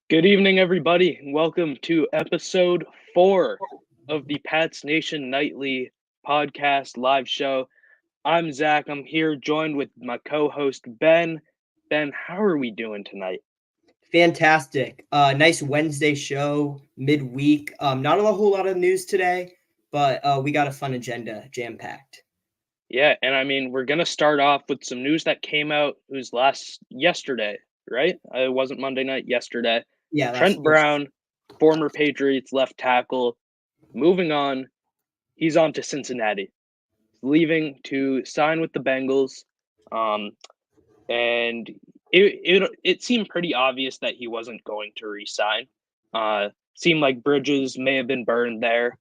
Good evening, everybody, and welcome to episode 4 of the Pats Nation Nightly podcast live show. I'm Zach. I'm here joined with my co-host, Ben. Ben, how are we doing tonight? Fantastic. Nice Wednesday show, midweek. Not a whole lot of news today, but we got a fun agenda, jam-packed. Yeah, and I mean, we're going to start off with some news that came out. It was yesterday, right? It wasn't Monday night, yesterday. Yeah, Trent Brown, former Patriots left tackle, moving on. He's on to Cincinnati, leaving to sign with the Bengals. And it seemed pretty obvious that he wasn't going to re-sign. Seemed like bridges may have been burned there,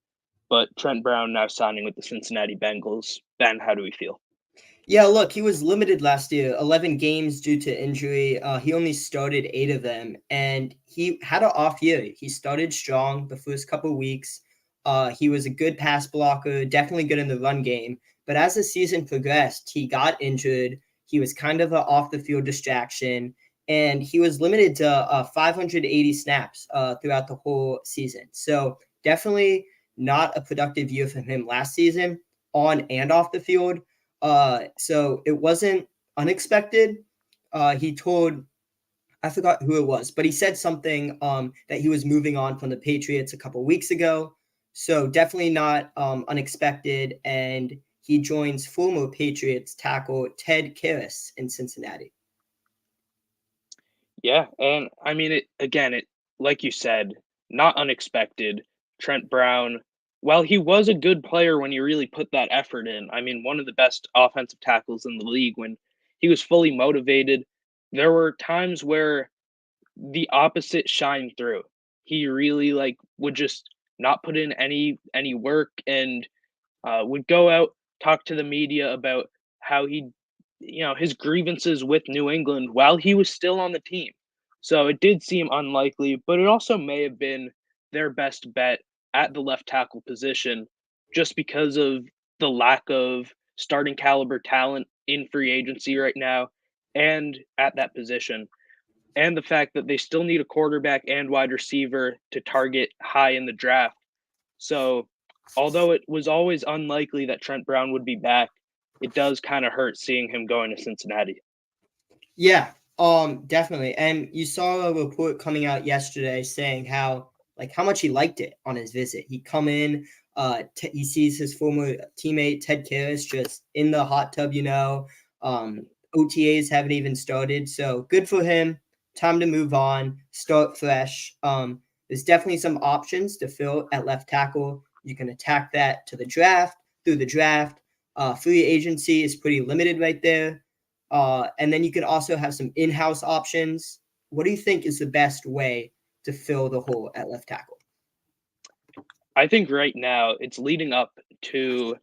but Trent Brown now signing with the Cincinnati Bengals. Ben, how do we feel? Yeah, look, he was limited last year, 11 games due to injury. He only started 8 of them, and he had an off year. He started strong the first couple of weeks. He was a good pass blocker, definitely good in the run game. But as the season progressed, he got injured. He was kind of an off-the-field distraction, and he was limited to 580 snaps throughout the whole season. So definitely not a productive year for him last season, on and off the field. So it wasn't unexpected. He told, I forgot who it was, but he said something that he was moving on from the Patriots a couple weeks ago. So definitely not unexpected. And he joins former Patriots tackle Ted Karras in Cincinnati. Yeah, and I mean, it like you said, not unexpected. Trent Brown, while he was a good player when you really put that effort in, I mean, one of the best offensive tackles in the league when he was fully motivated, there were times where the opposite shined through. He really would just not put in any work and would go out, talk to the media about how his grievances with New England while he was still on the team. So it did seem unlikely, but it also may have been their best bet at the left tackle position just because of the lack of starting caliber talent in free agency right now and at that position. And the fact that they still need a quarterback and wide receiver to target high in the draft. So although it was always unlikely that Trent Brown would be back, it does kind of hurt seeing him going to Cincinnati. Yeah, definitely. And you saw a report coming out yesterday saying how much he liked it on his visit. He come in, he sees his former teammate Ted Karras just in the hot tub. OTAs haven't even started, so good for him. Time to move on, start fresh. There's definitely some options to fill at left tackle. You can attack that to the draft, through the draft. Free agency is pretty limited right there. And then you can also have some in-house options. What do you think is the best way to fill the hole at left tackle? I think right now it's leading up to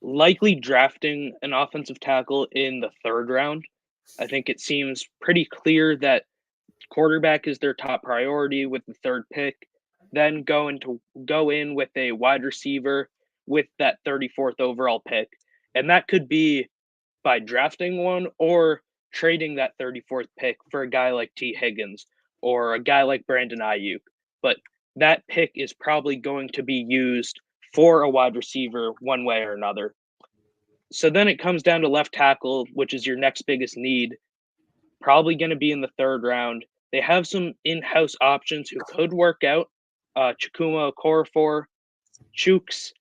likely drafting an offensive tackle in the 3rd round. I think it seems pretty clear that quarterback is their top priority with the 3rd pick, then go in with a wide receiver with that 34th overall pick. And that could be by drafting one or trading that 34th pick for a guy like T. Higgins or a guy like Brandon Ayuk. But that pick is probably going to be used for a wide receiver one way or another. So then it comes down to left tackle, which is your next biggest need. Probably going to be in the 3rd round. They have some in-house options who could work out. Chukuma Okorafor, Chooks,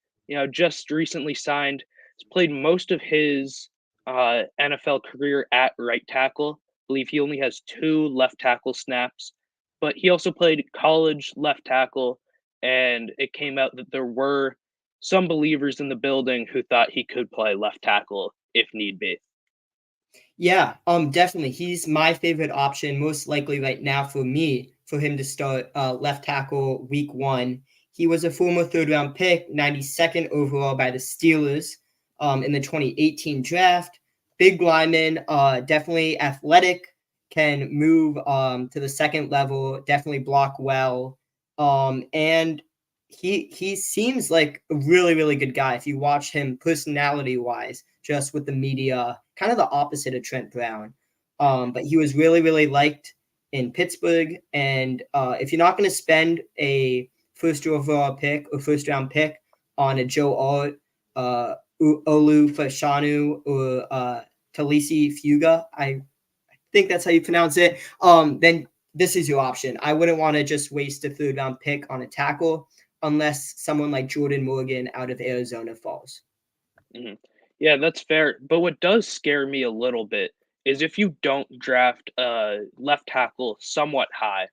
just recently signed. Has played most of his NFL career at right tackle. I believe he only has 2 left tackle snaps, but he also played college left tackle, and it came out that there were some believers in the building who thought he could play left tackle if need be. Yeah, definitely. He's my favorite option, most likely right now for me, for him to start left tackle week 1. He was a former third round pick, 92nd overall by the Steelers in the 2018 draft. Big lineman, definitely athletic, can move to the second level, definitely block well. And he seems like a really, really good guy if you watch him personality wise, just with the media, kind of the opposite of Trent Brown. But he was really, really liked in Pittsburgh. And if you're not going to spend a first overall pick or first round pick on a Joe Alt, Olu Fashanu, or Talisi Fuga, I think that's how you pronounce it, then this is your option. I wouldn't want to just waste a third round pick on a tackle unless someone like Jordan Morgan out of Arizona falls. Hmm. Yeah, that's fair. But what does scare me a little bit is if you don't draft a left tackle somewhat high,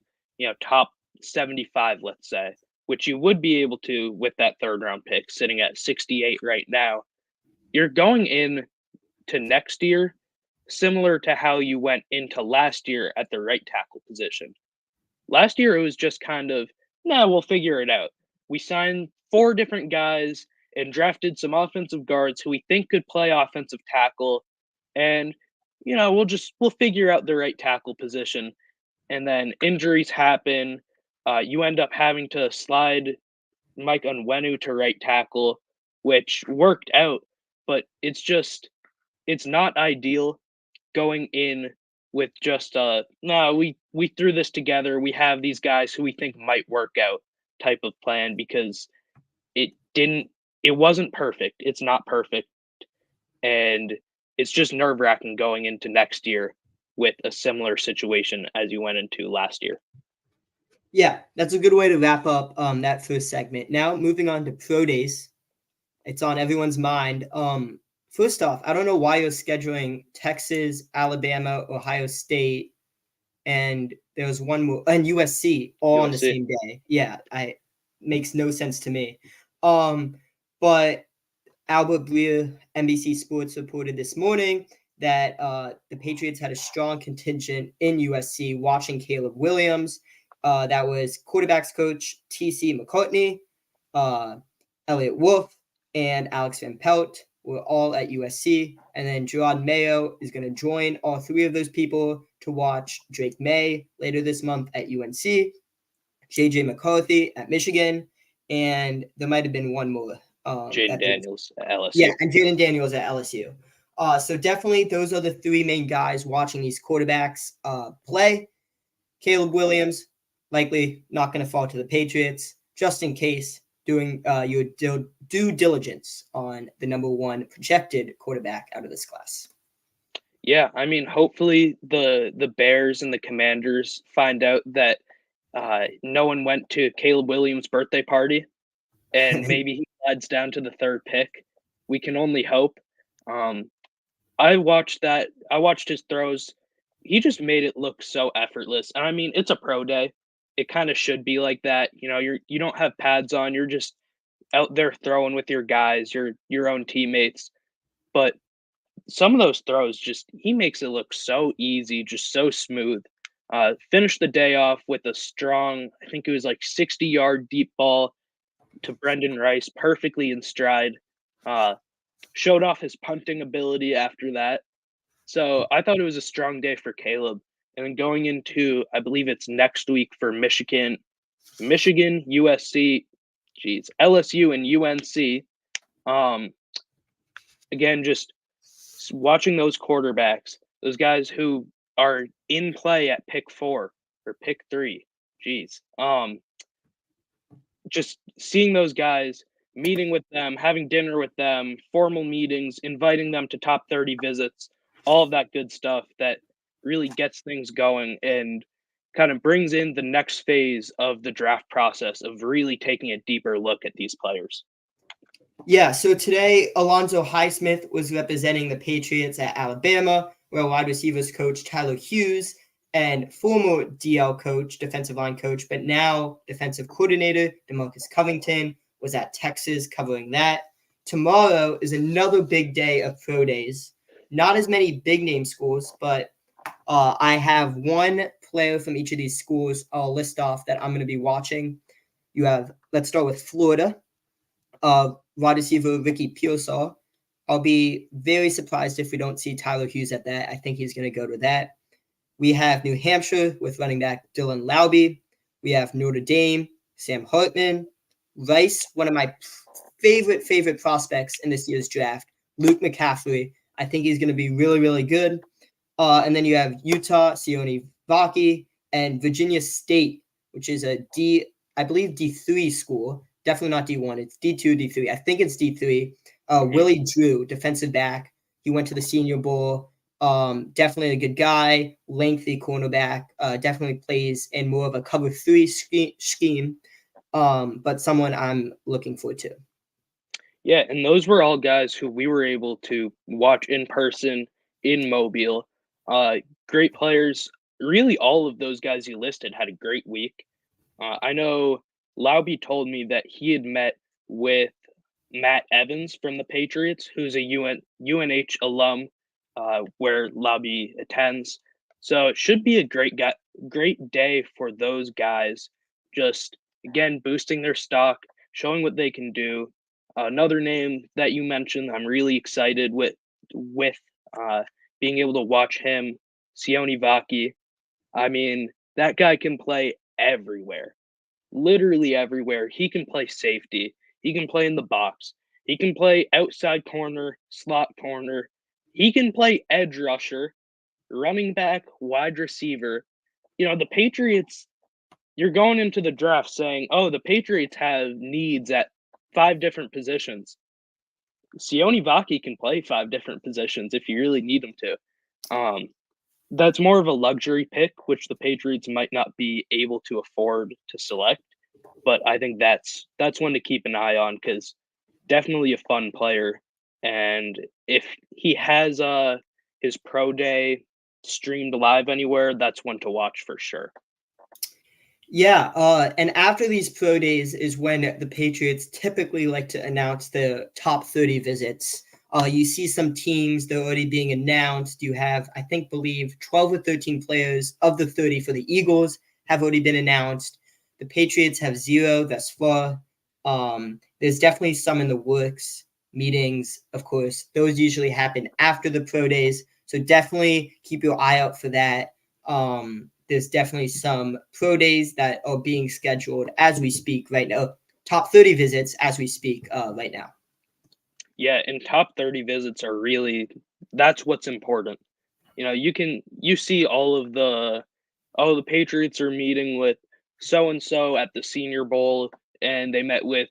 top 75, let's say, which you would be able to with that third round pick sitting at 68 right now, you're going in to next year similar to how you went into last year at the right tackle position. Last year, it was just kind of, nah, we'll figure it out. We signed 4 different guys and drafted some offensive guards who we think could play offensive tackle, and we'll figure out the right tackle position. And then injuries happen. You end up having to slide Mike Onwenu to right tackle, which worked out, but it's not ideal going in with just no, we threw this together. We have these guys who we think might work out type of plan because it didn't it wasn't perfect. It's not perfect. And it's just nerve-wracking going into next year with a similar situation as you went into last year. Yeah, that's a good way to wrap up that first segment. Now moving on to pro days. It's on everyone's mind. First off, I don't know why you're scheduling Texas, Alabama, Ohio State, and there was one more, and USC all on the USC. same day. Yeah, I makes no sense to me. But Albert Breer, NBC Sports, reported this morning that the Patriots had a strong contingent in USC watching Caleb Williams. That was quarterbacks coach T.C. McCartney, Elliot Wolf, and Alex Van Pelt were all at USC. And then Gerard Mayo is going to join all 3 of those people to watch Drake May later this month at UNC, J.J. McCarthy at Michigan, and there might have been one more. Jaden Daniels at Yeah, LSU. and Jaden Daniels at LSU. So definitely those are the 3 main guys watching these quarterbacks play. Caleb Williams, likely not going to fall to the Patriots, just in case doing your due diligence on the number 1 projected quarterback out of this class. Yeah, I mean, hopefully the Bears and the Commanders find out that no one went to Caleb Williams' birthday party, and maybe he slides down to the 3rd pick. We can only hope. I watched that. I watched his throws. He just made it look so effortless. And I mean, it's a pro day. It kind of should be like that. You don't have pads on. You're just out there throwing with your guys, your own teammates. But some of those throws, just he makes it look so easy, just so smooth. Finished the day off with a strong, I think it was like 60-yard deep ball to Brendan Rice, perfectly in stride. Showed off his punting ability after that. So I thought it was a strong day for Caleb. And then going into, I believe it's next week for Michigan, USC, LSU and UNC. Again, just watching those quarterbacks, those guys who are in play at pick 4 or pick 3. Just seeing those guys, meeting with them, having dinner with them, formal meetings, inviting them to top 30 visits, all of that good stuff that really gets things going. And kind of brings in the next phase of the draft process of really taking a deeper look at these players. Yeah, so today Alonzo Highsmith was representing the Patriots at Alabama, where wide receivers coach Tyler Hughes and former DL coach, defensive line coach, but now defensive coordinator DeMarcus Covington was at Texas covering that. Tomorrow is another big day of pro days. Not as many big name schools, but I have one player from each of these schools I'll list off that I'm going to be watching. Let's start with Florida. Wide receiver Ricky Pearsall. I'll be very surprised if we don't see Tyler Hughes at that. I think he's going to go to that. We have New Hampshire with running back Dylan Laube. We have Notre Dame, Sam Hartman. Rice, one of my favorite prospects in this year's draft, Luke McCaffrey. I think he's going to be really, really good. And then you have Utah, Sione Vaki, and Virginia State, which is I believe D3 school. Definitely not D1. It's D2, D3. I think it's D3. Willie Drew, defensive back. He went to the Senior Bowl. Definitely a good guy. Lengthy cornerback. Definitely plays in more of a cover 3 scheme. But someone I'm looking forward to. Yeah, and those were all guys who we were able to watch in person in Mobile. Great players. Really, all of those guys you listed had a great week. I know Laube told me that he had met with Matt Evans from the Patriots, who's a UNH alum, where Laube attends. So it should be a great day for those guys. Just again boosting their stock, showing what they can do. Another name that you mentioned, I'm really excited with being able to watch him, Sione Vaki. I mean, that guy can play everywhere, literally everywhere. He can play safety. He can play in the box. He can play outside corner, slot corner. He can play edge rusher, running back, wide receiver. The Patriots, you're going into the draft saying, oh, the Patriots have needs at 5 different positions. Sione Vaki can play 5 different positions if you really need him to. That's more of a luxury pick, which the Patriots might not be able to afford to select. But I think that's one to keep an eye on because definitely a fun player. And if he has his pro day streamed live anywhere, that's one to watch for sure. Yeah, and after these pro days is when the Patriots typically like to announce the top 30 visits. You see some teams, they're already being announced. You have, believe 12 or 13 players of the 30 for the Eagles have already been announced. The Patriots have 0 thus far. There's definitely some in the works. Meetings, of course, those usually happen after the pro days. So definitely keep your eye out for that. There's definitely some pro days that are being scheduled as we speak right now. Top 30 visits as we speak right now. Yeah, and top 30 visits are really, that's what's important. You see the Patriots are meeting with so and so at the Senior Bowl, and they met with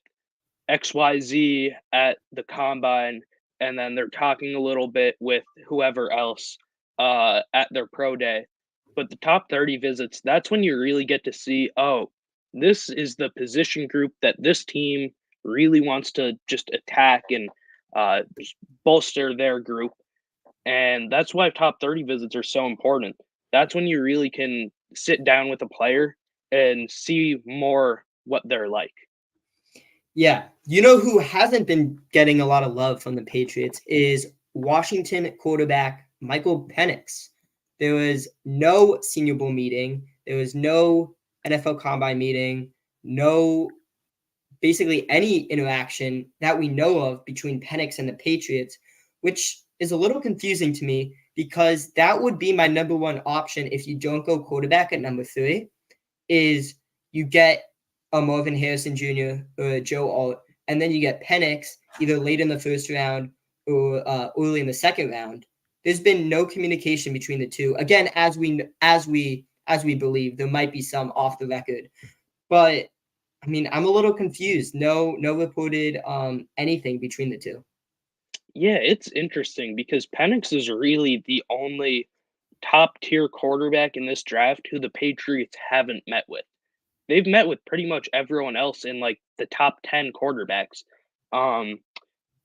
XYZ at the combine, and then they're talking a little bit with whoever else at their pro day. But the top 30 visits, that's when you really get to see, oh, this is the position group that this team really wants to just attack and just bolster their group. And that's why top 30 visits are so important. That's when you really can sit down with a player and see more what they're like. Yeah. You know who hasn't been getting a lot of love from the Patriots is Washington quarterback Michael Penix. There was no Senior Bowl meeting. There was no NFL Combine meeting. No, basically any interaction that we know of between Penix and the Patriots, which is a little confusing to me because that would be my number one option if you don't go quarterback at number 3, is you get a Marvin Harrison Jr. or a Joe Alt, and then you get Penix either late in the first round or early in the second round. There's been no communication between the two. Again, as we believe, there might be some off the record, but I mean, I'm a little confused. No reported anything between the two. Yeah, it's interesting because Penix is really the only top tier quarterback in this draft who the Patriots haven't met with. They've met with pretty much everyone else in like the top 10 quarterbacks. Um,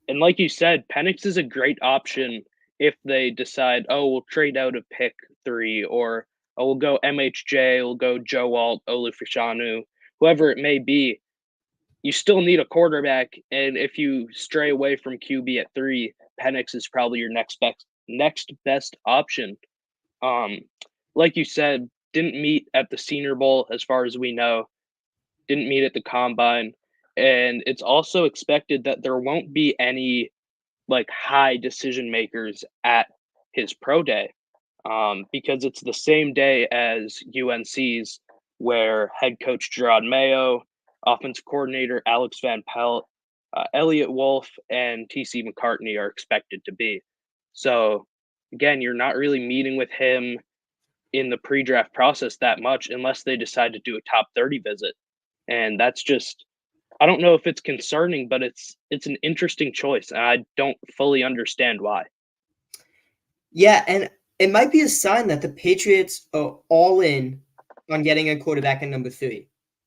and like you said, Penix is a great option if they decide, oh, we'll trade out of pick 3, or oh, we'll go MHJ, we'll go Joe Alt, Olufashanu, whoever it may be. You still need a quarterback, and if you stray away from QB at 3, Penix is probably your next best option. Um, like you said, didn't meet at the Senior Bowl as far as we know, didn't meet at the combine, and it's also expected that there won't be any like high decision makers at his pro day, because it's the same day as UNC's, where head coach Gerard Mayo, offensive coordinator Alex Van Pelt, Elliott Wolf, and TC McCartney are expected to be. So again, you're not really meeting with him in the pre-draft process that much unless they decide to do a top 30 visit. And that's just, I don't know if it's concerning, but it's an interesting choice, and I don't fully understand why. Yeah, and it might be a sign that the Patriots are all in on getting a quarterback at number 3,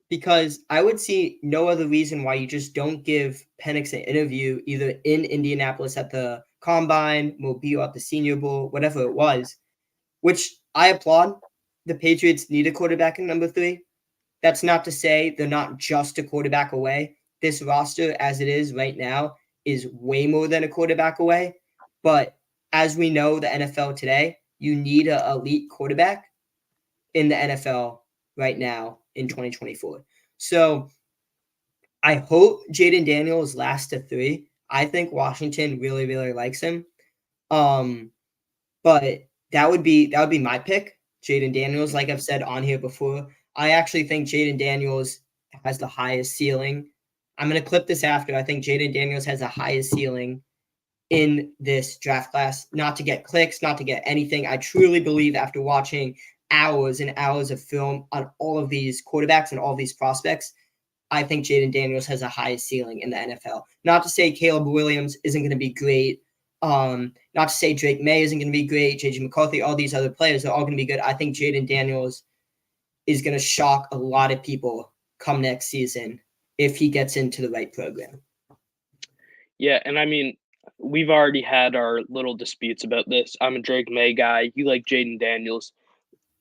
because I would see no other reason why you just don't give Penix an interview either in Indianapolis at the Combine, Mobile at the Senior Bowl, whatever it was, which I applaud. The Patriots need a quarterback at number 3. That's not to say they're not just a quarterback away. This roster, as it is right now, is way more than a quarterback away. But as we know, the NFL today, you need an elite quarterback in the NFL right now in 2024. So I hope Jaden Daniels lasts to 3. I think Washington really, really likes him. But that would be my pick, Jaden Daniels. Like I've said on here before, I actually think Jaden Daniels has the highest ceiling. I'm going to clip this after. I think Jaden Daniels has the highest ceiling in this draft class. Not to get clicks, not to get anything. I truly believe after watching hours and hours of film on all of these quarterbacks and all of these prospects, I think Jaden Daniels has the highest ceiling in the NFL. Not to say Caleb Williams isn't going to be great. Not to say Drake May isn't going to be great. JJ McCarthy, all these other players are all going to be good. I think Jaden Daniels is going to shock a lot of people come next season if he gets into the right program. Yeah, and I mean, we've already had our little disputes about this. I'm a Drake May guy. You like Jaden Daniels.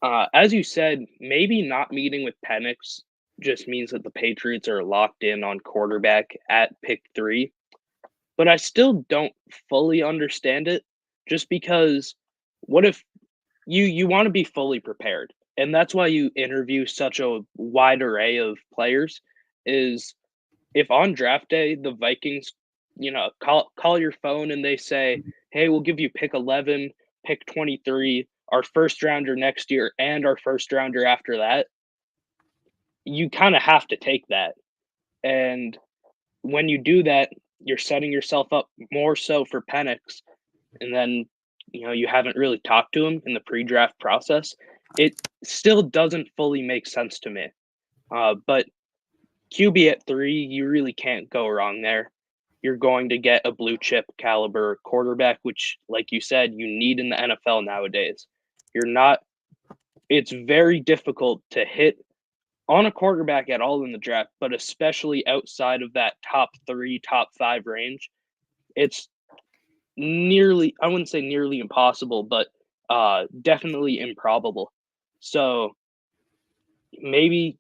As you said, maybe not meeting with Penix just means that the Patriots are locked in on quarterback at pick 3. But I still don't fully understand it, just because what if you want to be fully prepared? And that's why you interview such a wide array of players, is if on draft day the Vikings, call your phone and they say, "Hey, we'll give you pick 11, pick 23, our first rounder next year and our first rounder after that." You kind of have to take that. And when you do that, you're setting yourself up more so for Penix, and then you haven't really talked to him in the pre-draft process. It still doesn't fully make sense to me. But QB at 3, you really can't go wrong there. You're going to get a blue chip caliber quarterback, which, like you said, you need in the NFL nowadays. It's very difficult to hit on a quarterback at all in the draft, but especially outside of that top 3, top 5 range. It's I wouldn't say nearly impossible, but definitely improbable. So maybe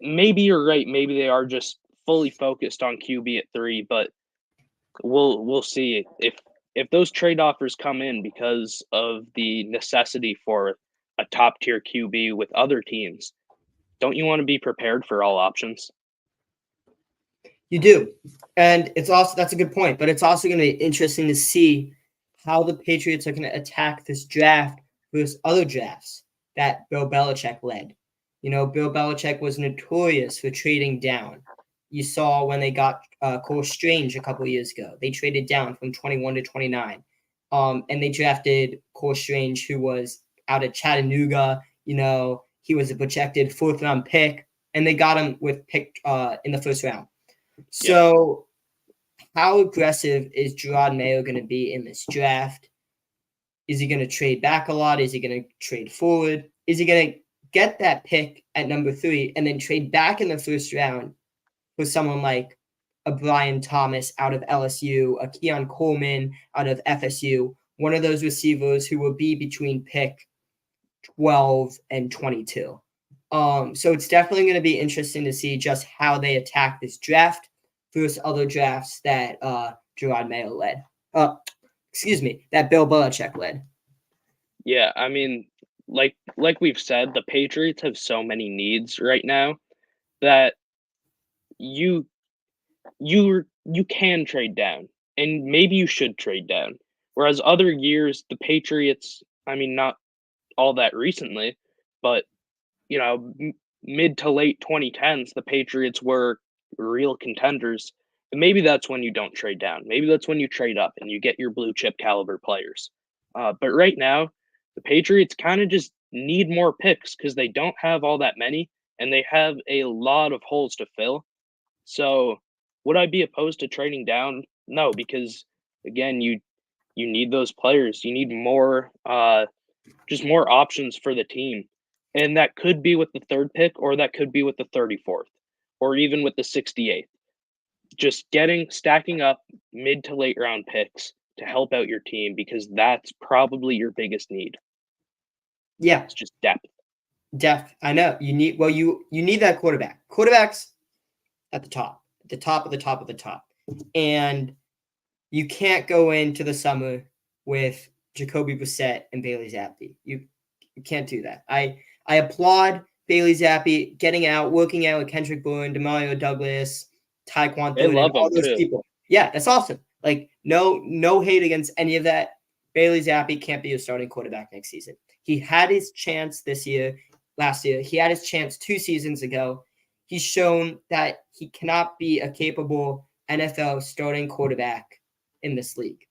you're right. Maybe they are just fully focused on QB at 3, but we'll see if those trade offers come in because of the necessity for a top tier QB with other teams. Don't you want to be prepared for all options? You do. And that's a good point, but it's also going to be interesting to see how the Patriots are going to attack this draft versus other drafts that Bill Belichick led. Bill Belichick was notorious for trading down. You saw when they got Cole Strange a couple of years ago. They traded down from 21 to 29. And they drafted Cole Strange, who was out of Chattanooga. He was a projected 4th-round pick, and they got him with pick in the first round. So how aggressive is Gerard Mayo going to be in this draft? Is he going to trade back a lot? Is he going to trade forward? Is he going to get that pick at number 3 and then trade back in the first round for someone like a Brian Thomas out of LSU, a Keon Coleman out of FSU, one of those receivers who will be between pick 12 and 22. So it's definitely going to be interesting to see just how they attack this draft versus other drafts that Gerard Mayo led. That Bill Belichick led. Yeah, I mean, like we've said, the Patriots have so many needs right now that you can trade down, and maybe you should trade down. Whereas other years, the Patriots, I mean, not all that recently, but mid to late 2010s, the Patriots were real contenders. And maybe that's when you don't trade down. Maybe that's when you trade up and you get your blue chip caliber players. But right now, the Patriots kind of just need more picks because they don't have all that many and they have a lot of holes to fill. So would I be opposed to trading down? No, because again, you need those players. You need more just more options for the team. And that could be with the 3rd pick, or that could be with the 34th, or even with the 68th. Just stacking up mid to late round picks to help out your team because that's probably your biggest need. Yeah. It's just depth. Depth. I know. You need that quarterback. Quarterbacks at the top of the top of the top. And you can't go into the summer with Jacoby Brissett and Bailey Zappi. You can't do that. I applaud Bailey Zappi getting out, working out with Kendrick Bourne, Demario Douglas, Tyquan Thornton, and all those people. Yeah, that's awesome. Like, no hate against any of that. Bailey Zappi can't be a starting quarterback next season. He had his chance last year. He had his chance 2 seasons ago. He's shown that he cannot be a capable NFL starting quarterback in this league.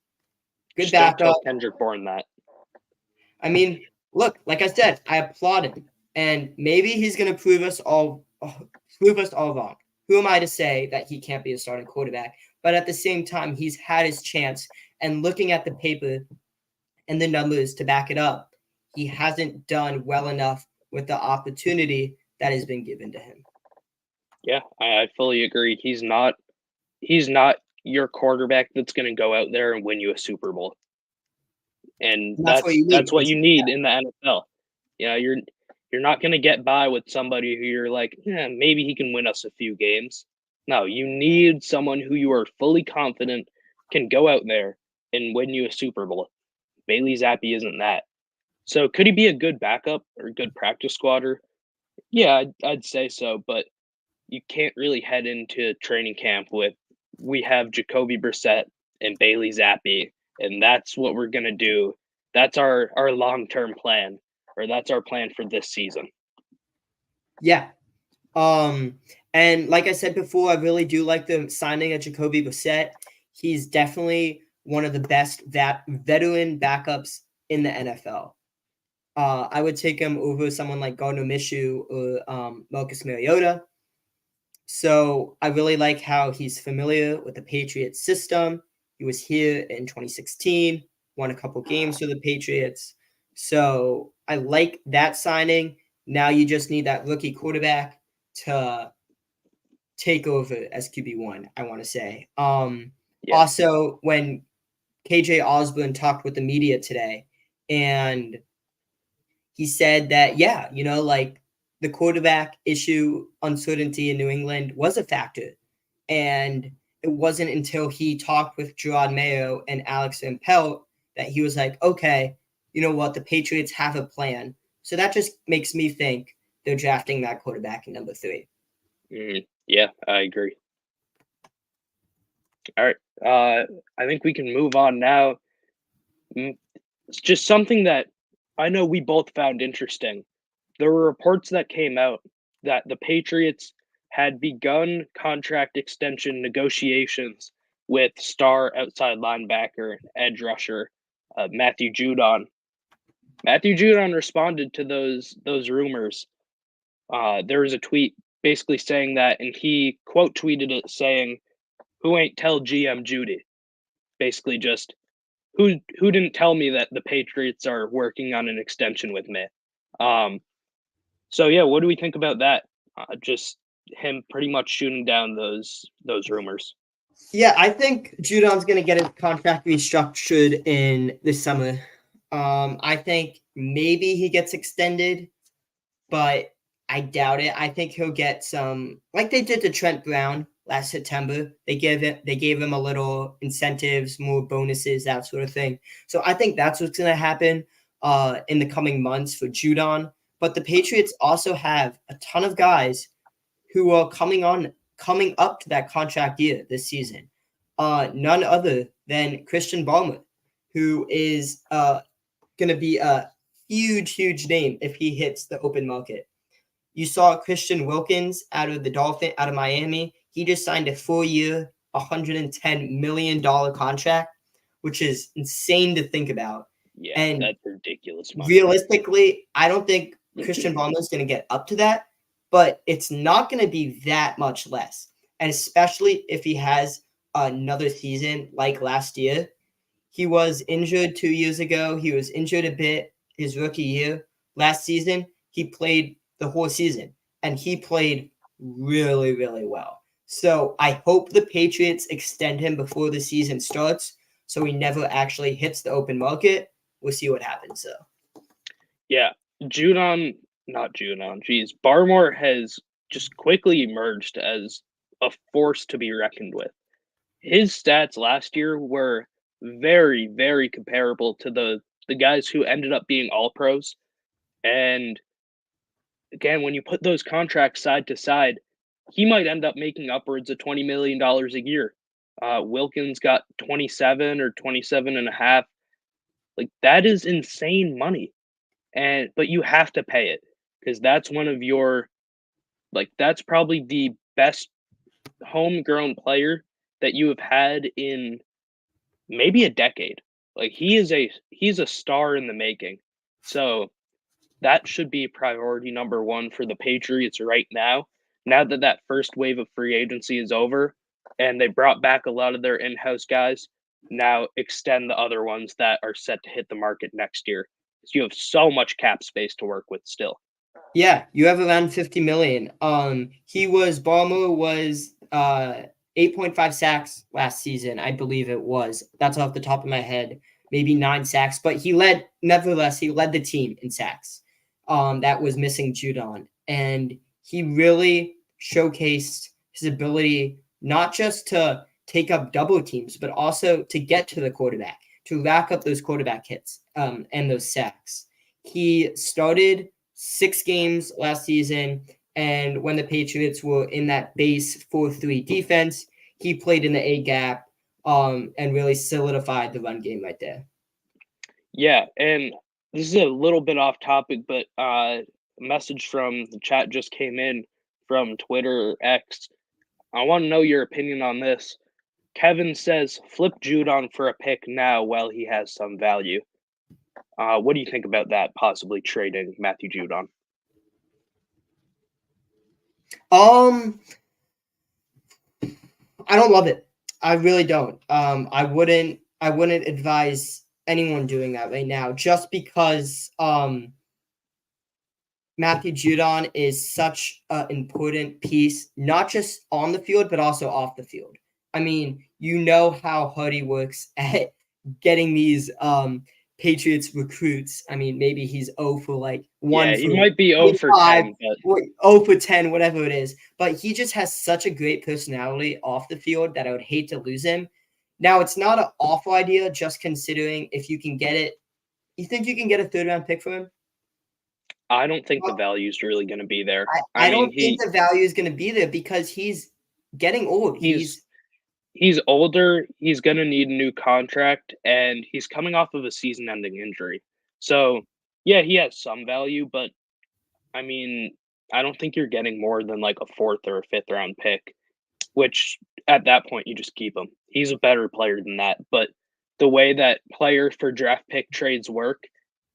Good backup. Tell Kendrick Bourne that. I mean, look, like I said, I applaud him, and maybe he's going to prove us all wrong. Who am I to say that he can't be a starting quarterback? But at the same time, he's had his chance, and looking at the paper and the numbers to back it up, he hasn't done well enough with the opportunity that has been given to him. Yeah, I fully agree. He's not your quarterback that's going to go out there and win you a Super Bowl. And that's what you need in the NFL. Yeah, you're not going to get by with somebody who you're like, yeah, maybe he can win us a few games. No, you need someone who you are fully confident can go out there and win you a Super Bowl. Bailey Zappi isn't that. So could he be a good backup or a good practice squatter? Yeah, I'd say so, but you can't really head into training camp with we have Jacoby Brissett and Bailey Zappi, and that's what we're gonna do. That's our long-term plan, or that's our plan for this season. Yeah. And like I said before, I really do like the signing of Jacoby Brissett. He's definitely one of the best veteran backups in the NFL. I would take him over someone like Gardner Minshew or Marcus Mariota. So I really like how he's familiar with the Patriots system. He was here in 2016, won a couple games for the Patriots. So I like that signing. Now you just need that rookie quarterback to take over as QB1, I want to say. Also, when KJ Osborne talked with the media today, and he said that, like the quarterback issue uncertainty in New England was a factor. And it wasn't until he talked with Gerard Mayo and Alex Van Pelt that he was like, okay, you know what? The Patriots have a plan. So that just makes me think they're drafting that quarterback in number 3. Yeah, I agree. All right. I think we can move on now. It's just something that I know we both found interesting. There were reports that came out that the Patriots had begun contract extension negotiations with star outside linebacker, edge rusher, Matthew Judon. Matthew Judon responded to those rumors. There was a tweet basically saying that, and he quote tweeted it saying, "Who ain't tell GM Judy?" Basically just who didn't tell me that the Patriots are working on an extension with me? Um, so yeah, what do we think about that? Just him pretty much shooting down those rumors. Yeah, I think Judon's going to get his contract restructured in the summer. I think maybe he gets extended, but I doubt it. I think he'll get some, like they did to Trent Brown last September. They gave him a little incentives, more bonuses, that sort of thing. So I think that's what's going to happen in the coming months for Judon. But the Patriots also have a ton of guys who are coming up to that contract year this season. None other than Christian Barmore, who is going to be a huge name if he hits the open market. You saw Christian Wilkins out of Miami. He just signed a 4-year, $110 million contract, which is insane to think about. Yeah, And that's ridiculous money. realistically, I don't think Christian Barmore is going to get up to that, but it's not going to be that much less. And especially if he has another season like last year. He was injured 2 years ago. He was injured a bit his rookie year. Last season, he played the whole season, and he played really well. So I hope the Patriots extend him before the season starts so he never actually hits the open market. We'll see what happens, though. Yeah, not Judon, geez, Barmore has just quickly emerged as a force to be reckoned with. His stats last year were very comparable to the guys who ended up being all pros. And again, when you put those contracts side to side, he might end up making upwards of $20 million a year. Wilkins got 27 or 27 and a half. Like that is insane money. But you have to pay it because that's one of your that's probably the best homegrown player that you have had in maybe a decade. Like he's a star in the making. So that should be priority number one for the Patriots right now. Now that that first wave of free agency is over and they brought back a lot of their in-house guys, now extend the other ones that are set to hit the market next year. So you have so much cap space to work with still. Yeah, you have around 50 million. Barmore was 8.5 sacks last season, I believe it was. That's off the top of my head, maybe 9 sacks, but he led the team in sacks. That was missing Judon, and he really showcased his ability not just to take up double teams, but also to get to the quarterback, to rack up those quarterback hits and those sacks. He started 6 games last season, and when the Patriots were in that base 4-3 defense, he played in the A gap and really solidified the run game right there. Yeah, and this is a little bit off topic, but a message from the chat just came in from Twitter X. I want to know your opinion on this. Kevin says, flip Judon for a pick now while he has some value. What do you think about that, possibly trading Matthew Judon? I don't love it. I really don't. I wouldn't advise anyone doing that right now just because Matthew Judon is such an important piece, not just on the field, but also off the field. I mean, you know how hard he works at getting these Patriots recruits. I mean, maybe he's 0 for like 1 Yeah, for he might be 0 for 10, but or 0 for 10, whatever it is. But he just has such a great personality off the field that I would hate to lose him. Now, it's not an awful idea, just considering if you can get it. You think you can get a 3rd-round pick for him? I don't think the value is really going to be there. I don't think the value is going to be there because he's getting old. He's older. He's going to need a new contract, and he's coming off of a season-ending injury. So, yeah, he has some value, but I mean, I don't think you're getting more than like a 4th or a 5th round pick, which at that point you just keep him. He's a better player than that. But the way that player for draft pick trades work,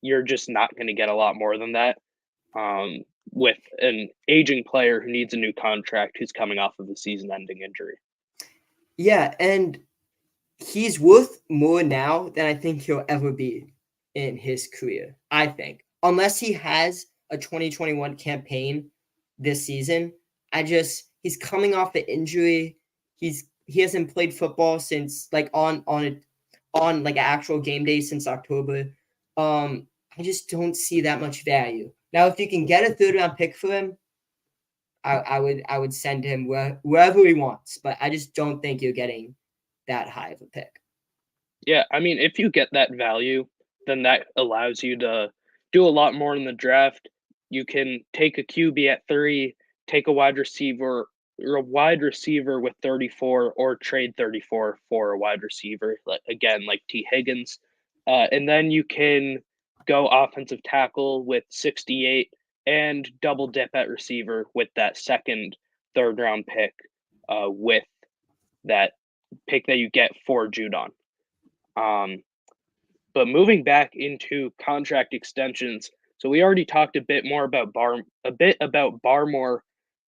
you're just not going to get a lot more than that. With an aging player who needs a new contract who's coming off of a season-ending injury. Yeah, and he's worth more now than I think he'll ever be in his career, I think. Unless he has a 2021 campaign this season. He's coming off the injury. He hasn't played football since like on like an actual game day since October. I just don't see that much value. Now, if you can get a third round pick for him, I would send him wherever he wants, but I just don't think you're getting that high of a pick. Yeah, I mean, if you get that value, then that allows you to do a lot more in the draft. You can take a QB at 3, take a wide receiver with 34, or trade 34 for a wide receiver, like again, like T. Higgins. And then you can go offensive tackle with 68 and double dip at receiver with that second, third round pick, with that pick that you get for Judon. But moving back into contract extensions, so we already talked a bit about Barmore,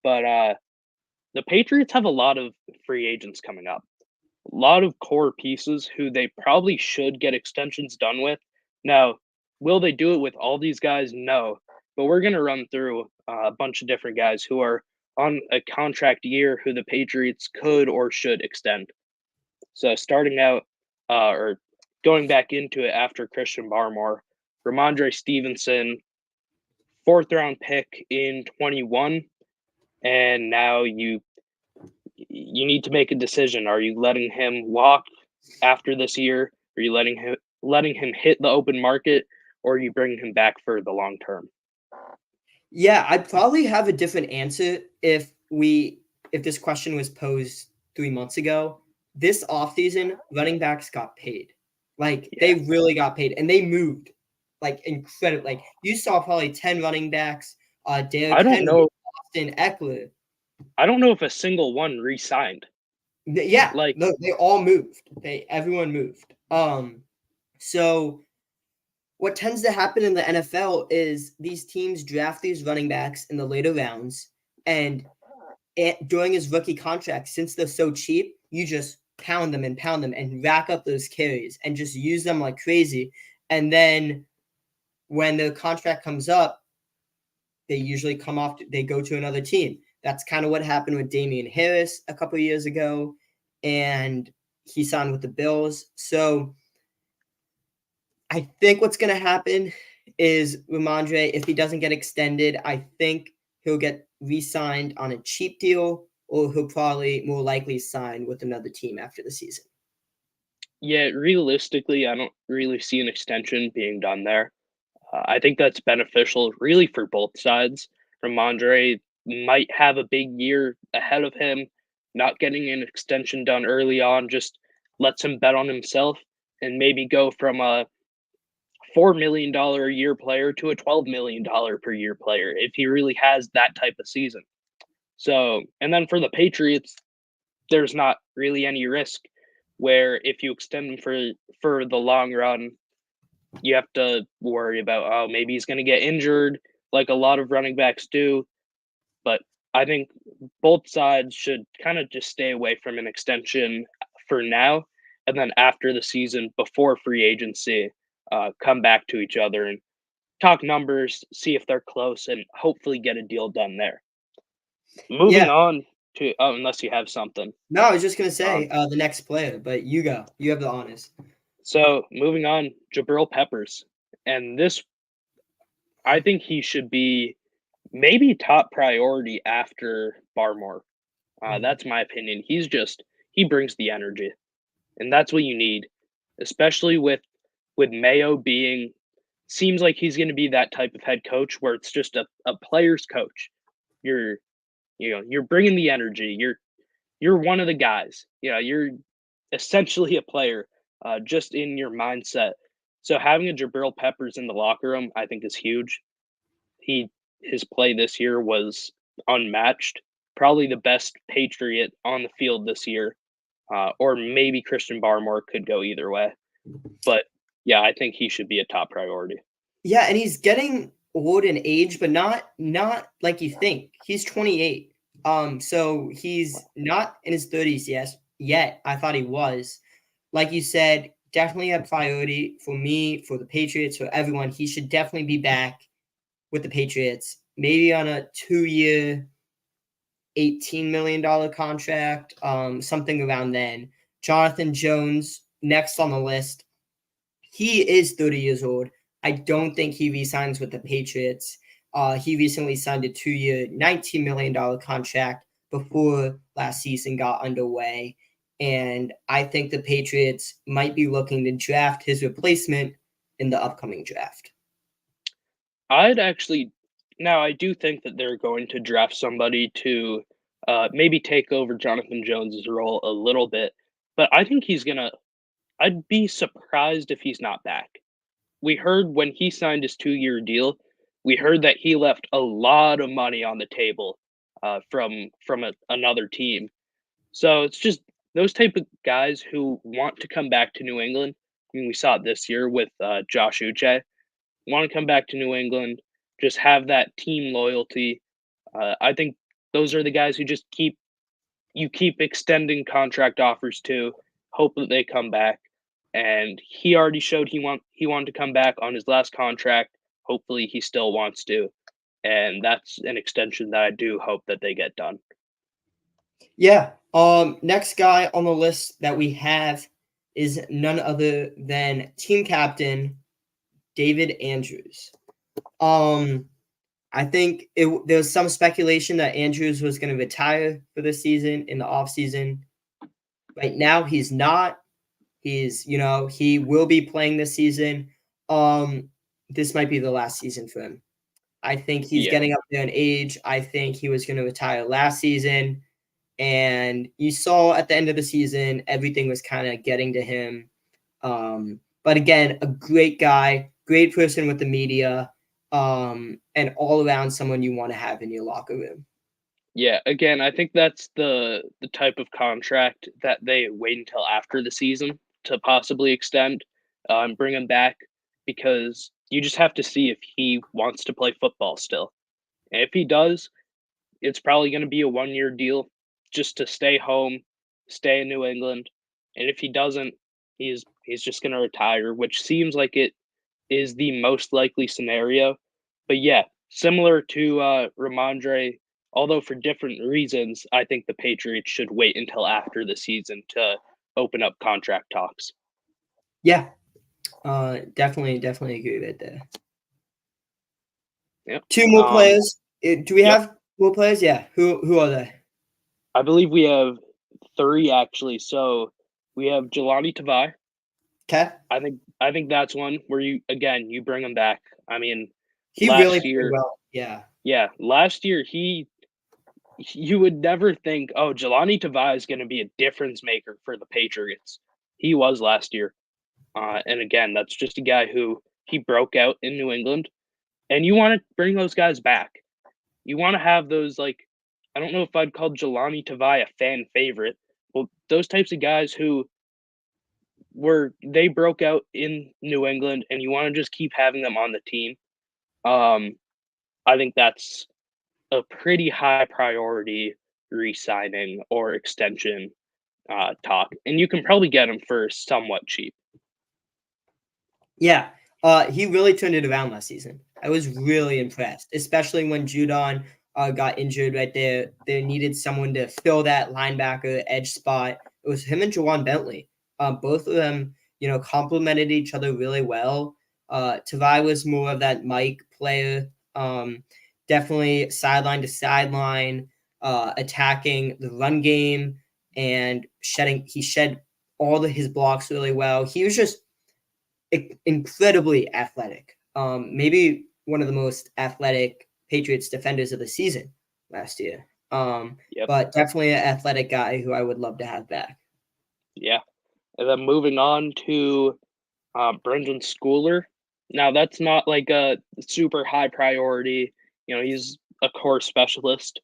but the Patriots have a lot of free agents coming up, a lot of core pieces who they probably should get extensions done with. Now, will they do it with all these guys? No, but we're gonna run through a bunch of different guys who are on a contract year who the Patriots could or should extend. So starting out, or going back into it after Christian Barmore, Ramondre Stevenson, fourth round pick in 21, and now you need to make a decision. Are you letting him walk after this year? Are you letting him hit the open market, or are you bringing him back for the long term? Yeah, I'd probably have a different answer if this question was posed 3 months ago. This offseason, running backs got paid. Like they really got paid, and they moved like incredible. Like you saw probably 10 running backs. Derrick I don't Henry, know. Austin Eckler. I don't know if a single one re-signed. Yeah, Like, no, they all moved. Everyone moved. So what tends to happen in the NFL is these teams draft these running backs in the later rounds, and during his rookie contract, since they're so cheap, you just pound them and rack up those carries and just use them like crazy. And then when the contract comes up, they usually they go to another team. That's kind of what happened with Damian Harris a couple years ago, and he signed with the Bills. So I think what's going to happen is Ramondre, if he doesn't get extended, I think he'll get re-signed on a cheap deal, or he'll probably more likely sign with another team after the season. yeah, realistically, I don't really see an extension being done there. I think that's beneficial really for both sides. Ramondre might have a big year ahead of him. Not getting an extension done early on just lets him bet on himself and maybe go from a $4 million a year player to a $12 million per year player if he really has that type of season. So, and then for the Patriots, there's not really any risk where if you extend him for the long run, you have to worry about, oh, maybe he's going to get injured like a lot of running backs do. But I think both sides should kind of just stay away from an extension for now. And then after the season, before free agency, come back to each other and talk numbers, see if they're close, and hopefully get a deal done there. Yeah. Moving on to, unless you have something. No, I was just going to say Um, the next player, but you go. You have the honors. so moving on, Jabril Peppers. And this, I think he should be maybe top priority after Barmore. That's my opinion. He brings the energy, and that's what you need, especially with Mayo being seems like he's going to be that type of head coach where it's just a player's coach. You're you're bringing the energy. You're one of the guys. You're essentially a player, just in your mindset. So having a Jabril Peppers in the locker room, I think, is huge. His play this year was unmatched. Probably the best Patriot on the field this year, or maybe Christian Barmore could go either way. But yeah, I think he should be a top priority. Yeah, and he's getting old in age, but not like you think. He's 28. So he's not in his 30s yet. I thought he was. like you said, definitely a priority for me, for the Patriots, for everyone. He should definitely be back with the Patriots, maybe on a 2-year, $18 million contract, something around then. Jonathan Jones, next on the list. He is 30 years old. I don't think he resigns with the Patriots. He recently signed a 2-year, $19 million contract before last season got underway. And I think the Patriots might be looking to draft his replacement in the upcoming draft. I'd actually now I do think that they're going to draft somebody to maybe take over Jonathan Jones's role a little bit, but I think he's gonna. I'd be surprised if he's not back. We heard when he signed his 2-year deal, we heard that he left a lot of money on the table from another team. So it's just those type of guys who want to come back to New England. I mean, we saw it this year with Josh Uche. Want to come back to New England, just have that team loyalty. I think those are the guys who just keep extending contract offers to, hope that they come back. And he already showed he wanted to come back on his last contract. Hopefully, he still wants to, and that's an extension that I do hope that they get done. Yeah. Next guy on the list that we have is none other than team captain David Andrews. I think there was some speculation that Andrews was going to retire for this season in the offseason. Right now, he's not. He will be playing this season. This might be the last season for him. I think he's getting up there in age. I think he was going to retire last season. And you saw at the end of the season, everything was kind of getting to him. But again, a great guy, great person with the media, and all around someone you want to have in your locker room. Yeah, again, I think that's the type of contract that they wait until after the season to possibly extend, and bring him back because you just have to see if he wants to play football still. And if he does, it's probably going to be a 1-year deal just to stay home, stay in New England. And if he doesn't, he's just going to retire, which seems like it is the most likely scenario. But yeah, similar to Ramondre, although for different reasons, I think the Patriots should wait until after the season to open up contract talks. Yeah, definitely agree with that. Yep. 2 more players. Do we have more players? Yeah. Who are they? I believe we have 3 actually. So we have Jelani Tavai. Okay. I think that's one where you bring him back. I mean, He really played well. Yeah. Yeah, last year you would never think, oh, Jelani Tavai is going to be a difference maker for the Patriots. He was last year. And again, that's just a guy who he broke out in New England. And you want to bring those guys back. You want to have those, like, I don't know if I'd call Jelani Tavai a fan favorite. Well, those types of guys who they broke out in New England and you want to just keep having them on the team. I think that's a pretty high priority re-signing or extension talk, and you can probably get him for somewhat cheap. Yeah, he really turned it around last season. I was really impressed, especially when Judon got injured right there. They needed someone to fill that linebacker edge spot. It was him and Jawan Bentley. Both of them, complemented each other really well. Tavai was more of that Mike player, definitely sideline to sideline, attacking the run game and he shed all of his blocks really well. He was just incredibly athletic. Maybe one of the most athletic Patriots defenders of the season last year. But definitely an athletic guy who I would love to have back. Yeah. And then moving on to Brendan Schooler. Now, that's not like a super high priority. He's a core specialist,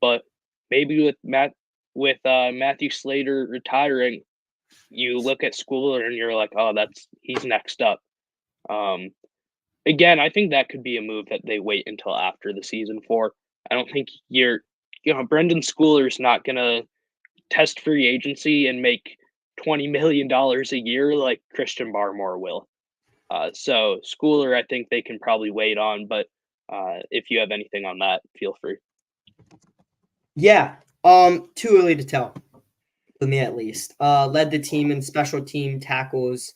but maybe with Matthew Slater retiring, you look at Schooler and you're like, oh, he's next up. Again, I think that could be a move that they wait until after the season for. I don't think Brendan Schooler's not gonna test free agency and make $20 million a year like Christian Barmore will. So Schooler, I think they can probably wait on, but if you have anything on that, feel free. Yeah, too early to tell, for me at least. Led the team in special team tackles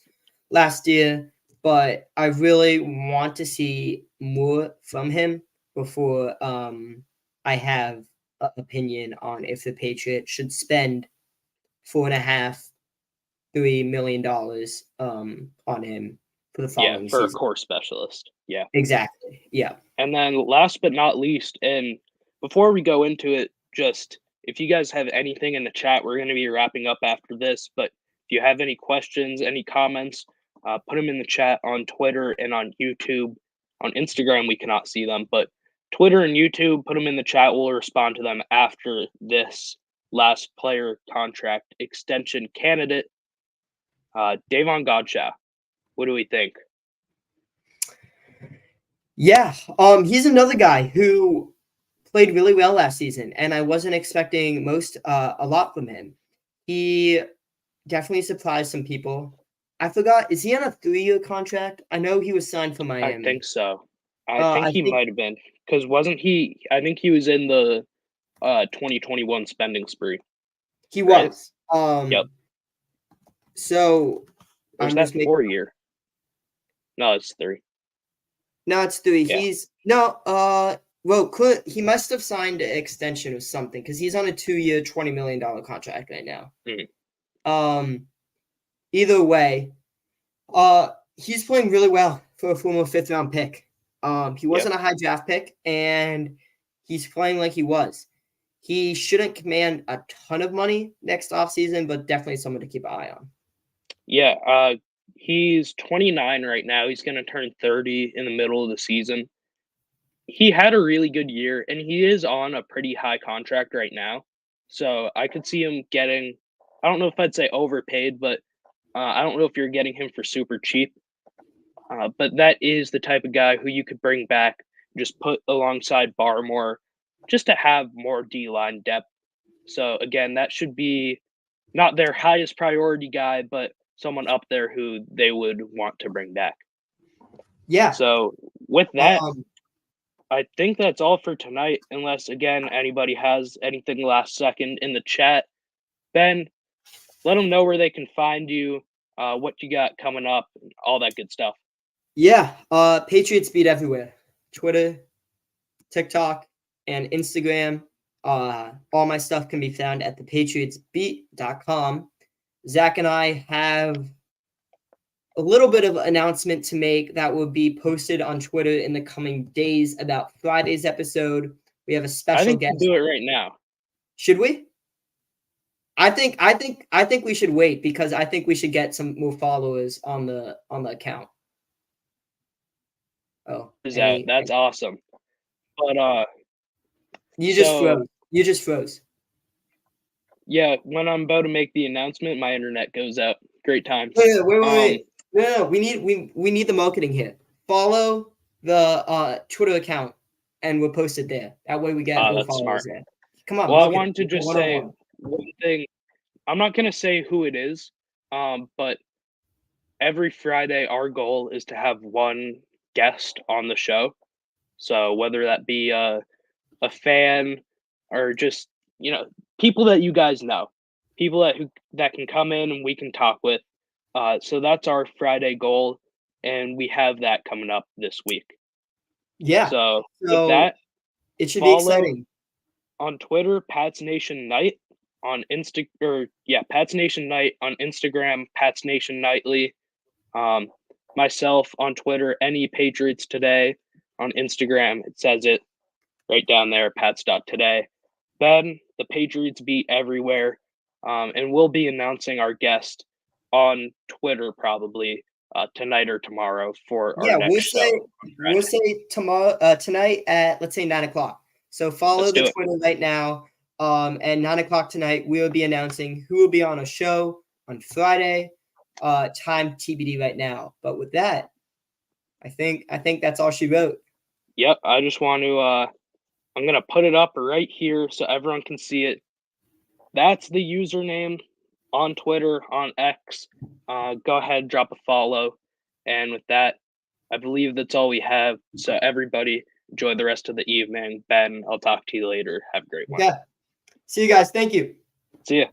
last year, but I really want to see more from him before I have an opinion on if the Patriots should spend $4.5–3 million on him for the following For a season. core specialist. Yeah. Exactly. Yeah. And then last but not least, and before we go into it, just if you guys have anything in the chat, we're going to be wrapping up after this. But if you have any questions, any comments, put them in the chat on Twitter and on YouTube. On Instagram, we cannot see them, but Twitter and YouTube, put them in the chat. We'll respond to them after this last player contract extension candidate, Davon Godchaux. What do we think? Yeah, he's another guy who played really well last season, and I wasn't expecting a lot from him. He definitely surprised some people. I forgot, is he on a 3-year contract? I know he was signed for Miami. I think so. I think he might have been, because wasn't he? I think he was in the 2021 spending spree. He right? was. Yep. So Or is that 4 year? No, it's 3. No, it's 3. Yeah. He must have signed an extension or something because he's on a 2-year, $20 million contract right now. Mm-hmm. Either way, he's playing really well for a former 5th-round pick. He wasn't a high draft pick, and he's playing like he was. He shouldn't command a ton of money next offseason, but definitely someone to keep an eye on. Yeah, he's 29 right now. He's going to turn 30 in the middle of the season. He had a really good year, and he is on a pretty high contract right now. So I could see him getting, I don't know if I'd say overpaid, but I don't know if you're getting him for super cheap. But that is the type of guy who you could bring back, just put alongside Barmore, just to have more D-line depth. So again, that should be not their highest priority guy, but someone up there who they would want to bring back. Yeah. So with that, I think that's all for tonight, unless, again, anybody has anything last second in the chat. Ben, let them know where they can find you, what you got coming up, and all that good stuff. Yeah, Patriots Beat everywhere. Twitter, TikTok, and Instagram. All my stuff can be found at thepatriotsbeat.com. Zach and I have a little bit of announcement to make that will be posted on Twitter in the coming days about Friday's episode. We have a special guest. Do it right now. Should we? I think we should wait because I think we should get some more followers on the account. Oh, That's awesome. But you just froze. Yeah, when I'm about to make the announcement, my internet goes out. Great times. Wait. No, we need the marketing here. Follow the Twitter account, and we'll post it there. That way we get more followers there. Come on. Well, I wanted to just say one thing. I'm not gonna say who it is, but every Friday our goal is to have one guest on the show. So whether that be a fan or just people that you guys know, people that can come in and we can talk with. So that's our Friday goal, and we have that coming up this week. Yeah. So with that, it should be exciting. On Twitter, Pats Nation Night. On Pats Nation Night on Instagram, Pats Nation Nightly. Myself on Twitter, Any Patriots Today. On Instagram, it says it right down there, Pats.today. Ben, the Patriots Beat everywhere. And we'll be announcing our guest on Twitter probably tonight or tomorrow for our next show. We'll say tomorrow, tonight at, let's say, 9 o'clock. So follow the Twitter right now. At 9 o'clock tonight, we will be announcing who will be on a show on Friday. Time TBD right now. But with that, I think that's all she wrote. Yep. I just want to I'm going to put it up right here so everyone can see it. That's the username on Twitter, on X. Go ahead, drop a follow. And with that, I believe that's all we have. So everybody, enjoy the rest of the evening. Ben, I'll talk to you later. Have a great one. Yeah. See you guys. Thank you. See ya.